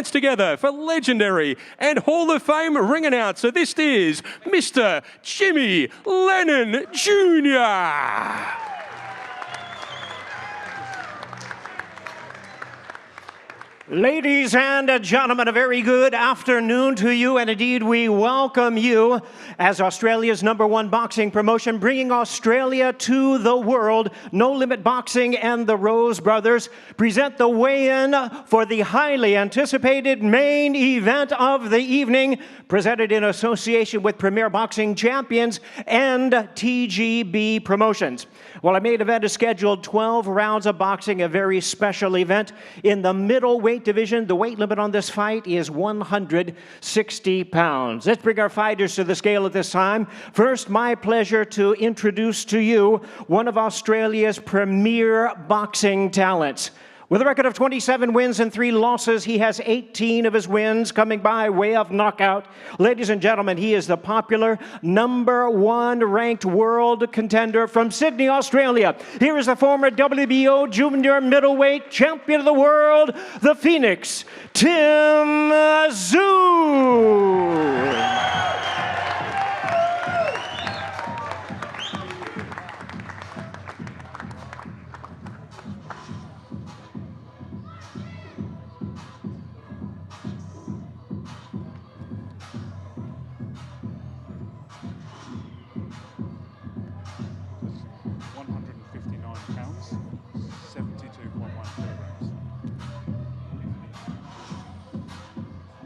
hands together for legendary and Hall of Fame ring announcer. This is Mr. Jimmy Lennon Jr. Ladies and gentlemen, a very good afternoon to you, and indeed we welcome you as Australia's #1 boxing promotion, bringing Australia to the world. No Limit Boxing and the Rose Brothers present the weigh-in for the highly anticipated main event of the evening, presented in association with Premier Boxing Champions and TGB Promotions. Well, our main event is scheduled 12 rounds of boxing, a very special event in the middleweight division. The weight limit on this fight is 160 pounds. Let's bring our fighters to the scale at this time. First, my pleasure to introduce to you one of Australia's premier boxing talents. With a record of 27 wins and 3 losses, he has 18 of his wins coming by way of knockout. Ladies and gentlemen, he is the popular #1 ranked world contender from Sydney, Australia. Here is the former WBO junior middleweight champion of the world, the Phoenix, Tszyu.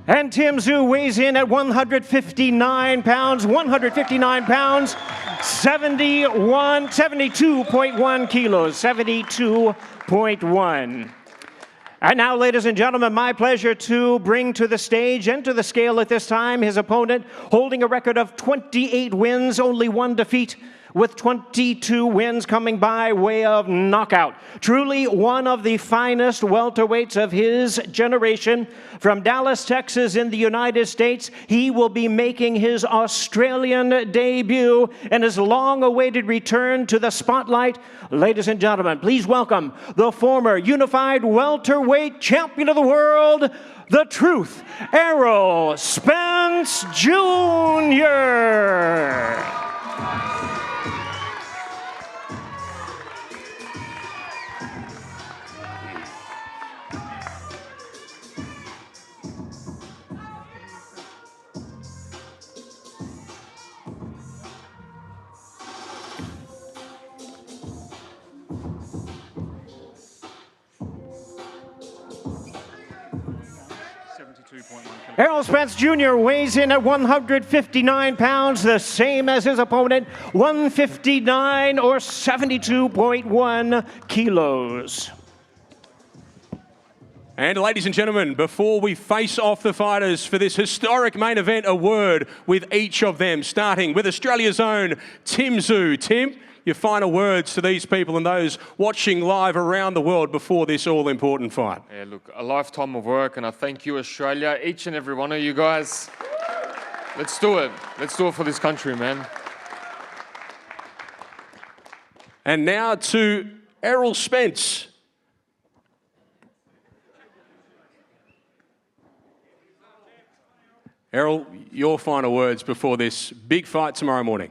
And Tszyu weighs in at 159 pounds, 72.1 kilos, 72.1. And now, ladies and gentlemen, my pleasure to bring to the stage and to the scale at this time his opponent, holding a record of 28 wins, only 1 defeat, with 22 wins coming by way of knockout. Truly one of the finest welterweights of his generation. From Dallas, Texas in the United States, he will be making his Australian debut and his long-awaited return to the spotlight. Ladies and gentlemen, please welcome the former unified welterweight champion of the world, the Truth, Errol Spence Jr. Errol Spence Jr. weighs in at 159 pounds, the same as his opponent, 159 or 72.1 kilos. And ladies and gentlemen, before we face off the fighters for this historic main event, a word with each of them, starting with Australia's own Tszyu. Tim, your final words to these people and those watching live around the world before this all-important fight. Yeah, look, a lifetime of work, and I thank you, Australia, each and every one of you guys. Let's do it. Let's do it for this country, man. And now to Errol Spence. Errol, your final words before this big fight tomorrow morning.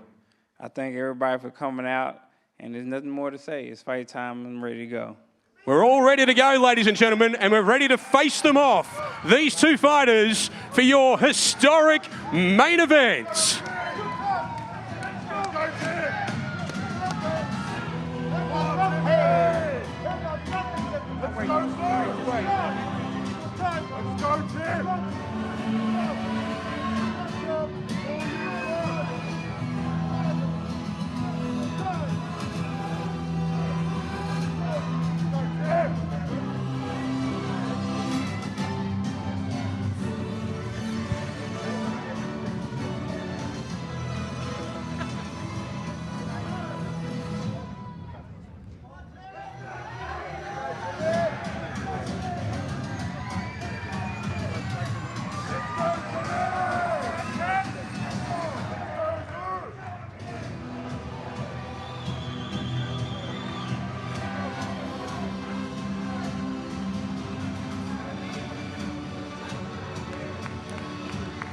I thank everybody for coming out, and there's nothing more to say. It's fight time, and I'm ready to go. We're all ready to go, ladies and gentlemen, and we're ready to face them off, these two fighters, for your historic main event.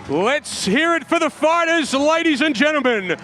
Let's hear it for the fighters, ladies and gentlemen.